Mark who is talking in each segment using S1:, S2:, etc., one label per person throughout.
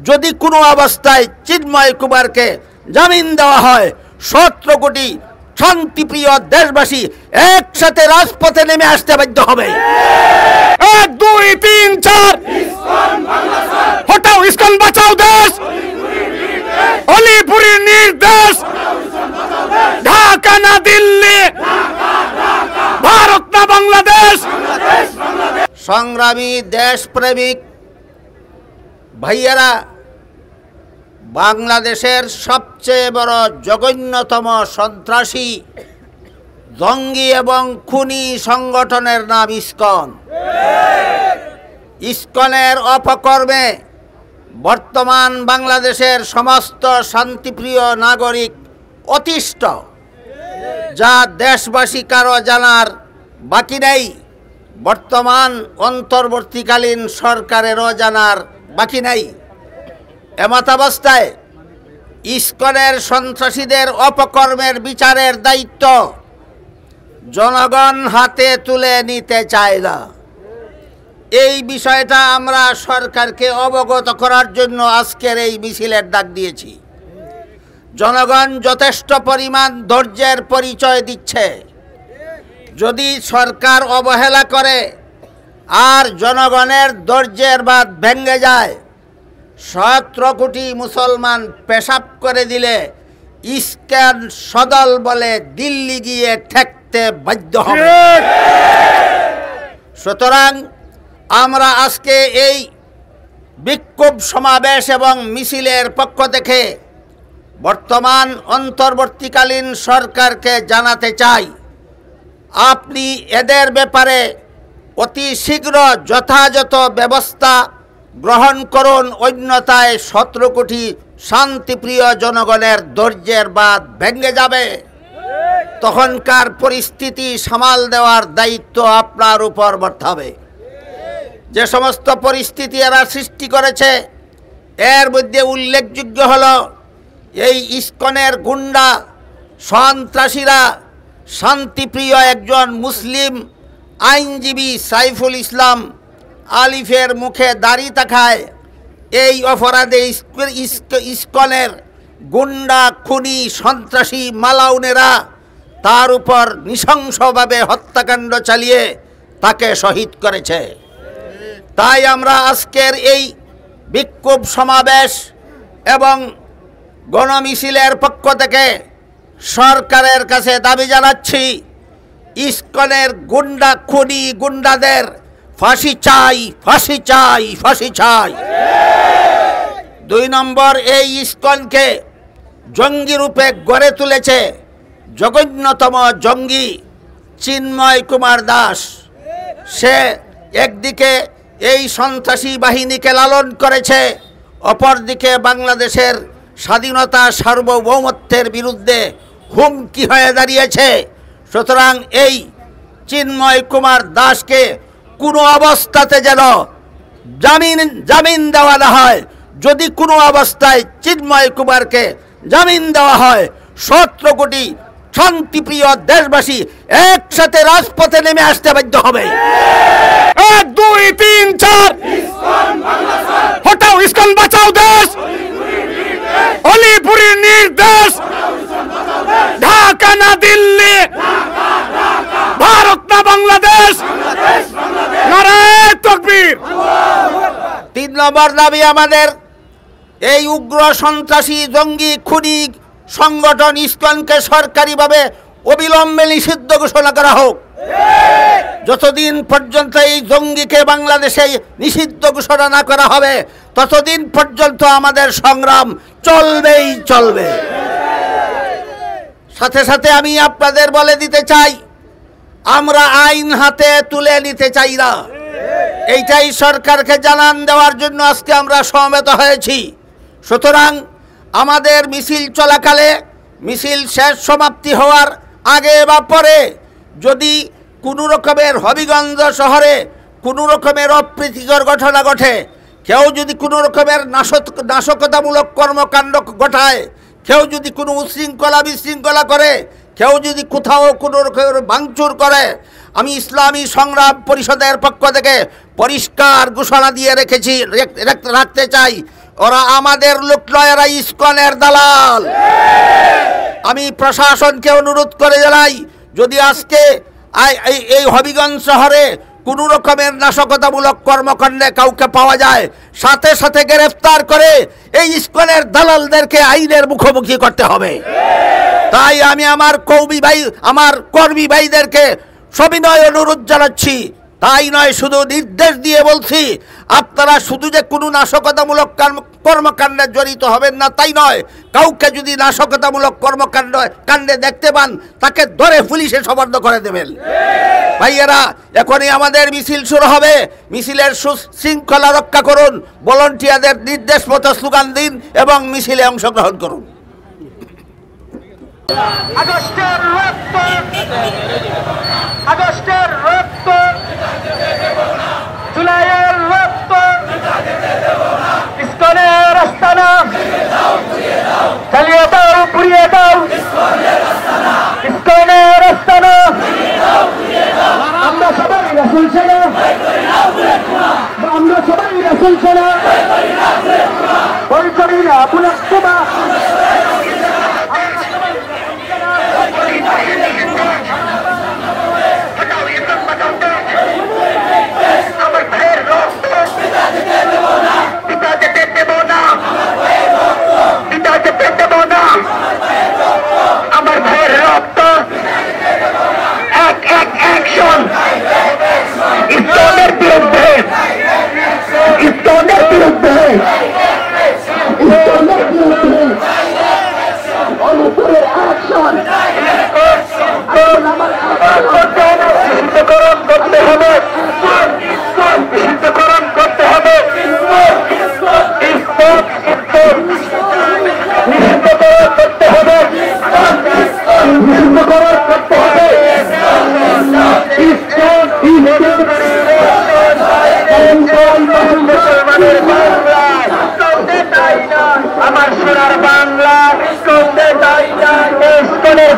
S1: যদি কোনো অবস্থায় চিন্ময় কুমারকে জামিন দেওয়া হয়, 17 কোটি শান্তিপ্রিয় দেশবাসী একসাথে রাজপথে নেমে আসতে বাধ্য হবে।
S2: 1 2 3 4 হটাও ইসকন বাঁচাও দেশ, অলিপুরের নির্দেশ, ঢাকা না দিল্লি, ভারত না বাংলাদেশ।
S1: সংগ্রামী দেশপ্রেমিক ভাইয়েরা, বাংলাদেশের সবচেয়ে বড় জঘন্যতম সন্ত্রাসী, জঙ্গি এবং খুনি সংগঠনের নাম ইসকন। ইসকনের অপকর্মে বর্তমান বাংলাদেশের সমস্ত শান্তিপ্রিয় নাগরিক অতিষ্ঠ, যা দেশবাসী কারো জানার বাকি নেই, বর্তমান অন্তর্বর্তীকালীন সরকারেরও জানার বাকি নেই। এমতাবস্থায় ইসকনের সন্ত্রাসীদের অপকর্মের বিচারের দায়িত্ব জনগণ হাতে তুলে নিতে চায় না। এই বিষয়টা আমরা সরকারকে অবগত করার জন্য আজকের এই মিছিলের ডাক দিয়েছি। জনগণ যথেষ্ট পরিমাণ ধৈর্যের পরিচয় দিচ্ছে। যদি সরকার অবহেলা করে আর জনগণের ধৈর্যের বাঁধ ভেঙে যায়, 17 কোটি মুসলমান পেশাব করে দিলে ইসকন সদল বলে দিল্লি গিয়ে ঠেকতে বাধ্য হবে। সুতরাং আমরা আজকে এই বিক্ষোভ সমাবেশ এবং মিছিলের পক্ষ থেকে বর্তমান অন্তর্বর্তীকালীন সরকারকে জানাতে চাই, আপনি এদের ব্যাপারে অতি শীঘ্র যথাযথ ব্যবস্থা গ্রহণ করুন, অন্যথায় 17 কোটি শান্তিপ্রিয় জনগণের ধৈর্যের বাঁধ ভেঙে যাবে। তখনকার পরিস্থিতি সামাল দেওয়ার দায়িত্ব আপনার উপর বর্তাবে। যে সমস্ত পরিস্থিতি এরা সৃষ্টি করেছে, এর মধ্যে উল্লেখযোগ্য হলো এই ইসকনের গুন্ডা সন্ত্রাসীরা শান্তিপ্রিয় একজন মুসলিম আইনজীবী সাইফুল ইসলাম আলিফের মুখে দাড়ি তাকায় এই অপরাধে ইসকনের গুন্ডা খুনি সন্ত্রাসী মালাউনেরা তার উপর নৃশংসভাবে হত্যাকাণ্ড চালিয়ে তাকে শহীদ করেছে। তাই আমরা আজকের এই বিক্ষোভ সমাবেশ এবং গণমিছিলের পক্ষ থেকে সরকারের কাছে দাবি জানাচ্ছি, ইসকনের গুন্ডা খুনি গুন্ডাদের ফাঁসি চাই, ফাঁসি চাই, ফাঁসি চাই। 2 নম্বর, এই ইসকনকে জঙ্গি রূপে গড়ে তুলেছে জঘন্যতম জঙ্গি চিন্ময় কুমার দাস। সে একদিকে এই সন্ত্রাসী বাহিনীকে লালন করেছে, অপরদিকে বাংলাদেশের স্বাধীনতা সার্বভৌমত্বের বিরুদ্ধে হুমকি হয়ে দাঁড়িয়েছে। সুতরাং এই চিন্ময় কুমার দাসকে কোনো অবস্থাতে যেন জামিন দেওয়া না হয়। যদি কোনো অবস্থায় চিন্ময় কুমারকে জামিন দেওয়া হয়, 17 কোটি শান্তিপ্রিয় দেশবাসী একসাথে রাজপথে নেমে আসতে বাধ্য হবে।
S2: 1 2 3 4 হটাও ইসকন বাঁচাও দেশ, অলিপুরের নির্দেশ, ঢাকা না দিল্লি, ভারত না বাংলাদেশ। নারায়ে তাকবীর।
S1: 3 নম্বর দাবি আমাদের, এই উগ্র সন্ত্রাসী জঙ্গি খুনি সংগঠন ইসকনকে সরকারিভাবে অবিলম্বে নিষিদ্ধ ঘোষণা করা হোক। যতদিন পর্যন্ত এই জঙ্গিকে বাংলাদেশে নিষিদ্ধ ঘোষণা না করা হবে, ততদিন পর্যন্ত আমাদের সংগ্রাম চলবেই চলবে। সাথে সাথে আমি আপনাদের বলে দিতে চাই, আমরা আইন হাতে তুলে নিতে চাই না। এইটাই সরকারকে জানান দেওয়ার জন্য আজকে আমরা সমবেত হয়েছি। সুতরাং আমাদের মিছিল চলাকালে, মিছিল শেষ সমাপ্তি হওয়ার আগে বা পরে যদি কোনো রকমের হবিগঞ্জ শহরে কোনো রকমের অপ্রীতিকর ঘটনা ঘটে, কেউ যদি কোনো রকমের নাশকতামূলক কর্মকাণ্ড ঘটায়, কেউ যদি কোনো উশৃঙ্খলা বিশৃঙ্খলা করে, কেউ যদি কোথাও কোনো রকমের ভাঙচুর করে, আমি ইসলামী সংগ্রাম পরিষদের পক্ষ থেকে পরিষ্কার ঘোষণা দিয়ে রাখতে চাই, ওরা আমাদের লোক নয়, এরা ইসকনের দালাল। আমি প্রশাসনকে অনুরোধ করে জানাই, যদি আজকে এই হবিগঞ্জ শহরে কোনো রকমের নাশকতামূলক কর্মকাণ্ডে কাউকে পাওয়া যায়, সাথে সাথে গ্রেফতার করে এই ইসকনের দালালদেরকে আইনের মুখোমুখি করতে হবে। তাই আমি আমার কর্মী ভাইদেরকে সবিনয় অনুরোধ জানাচ্ছি। তাই নয়, শুধু নির্দেশ দিয়ে বলছি, আপনারা শুধু যে কোনো নাশকতামূলক কর্মকাণ্ডে জড়িত হবেন না তাই নয়, কাউকে যদি নাশকতামূলক কাণ্ডে দেখতে পান তাকে ধরে পুলিশে সোপর্দ করে দেবেন। ভাইয়েরা, এখনই আমাদের মিছিল শুরু হবে। মিছিলের শৃঙ্খলা রক্ষা করুন, ভলান্টিয়ারদের নির্দেশ মতো স্লোগান দিন এবং মিছিলে অংশগ্রহণ করুন।
S3: আগস্টের রক্ত, আগস্টের রক্ত, জুলাইয়ের রক্ত, ইসকনের আস্তানা চালিয়ে দাও, পুড়িয়ে দাও, ইসকনের আস্তানা। আমরা সবাই রাসূল সেনা, আমরা সবাই রাসূল সেনা, ভয় করি না পুনঃ আমার সোনার বাংলা, ইসকনের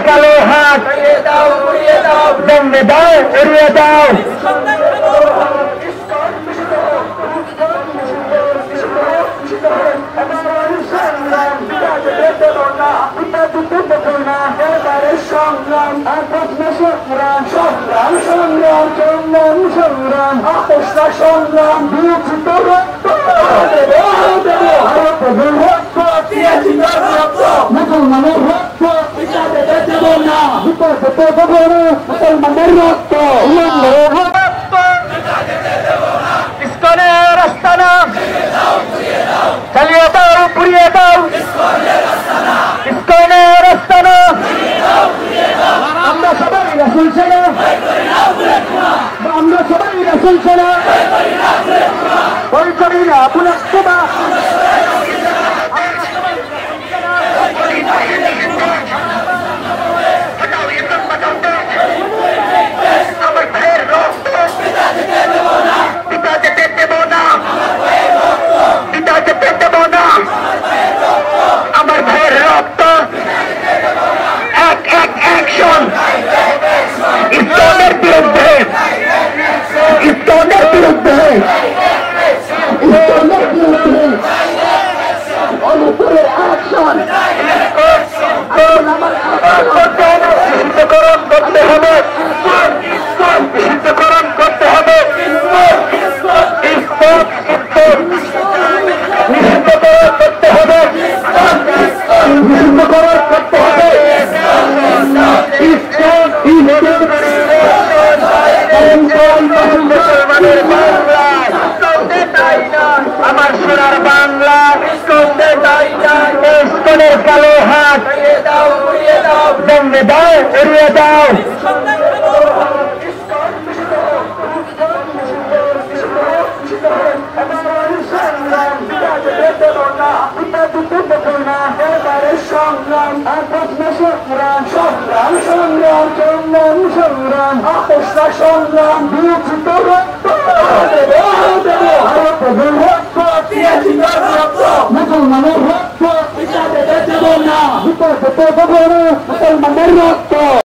S3: কালো হাত দমে দাও, উড়িয়ে দাও। মুসলমানের রক্ত দেব না, মুসলমানের রক্ত, ইসকনের আস্তানা চালিয়ে দাও, পুড়িয়ে দাও, ইসকনের আস্তানা। আমরা সবাই রাসূল সেনা, আমরা সবাই রাসূল সেনা, ভয় করি না পুনঃ আমার সোনার বাংলা, ইসকনের কালো হাত দমে দাও, উড়িয়ে দাও। মুসলমানের রক্ত, মুসলমানের রক্ত।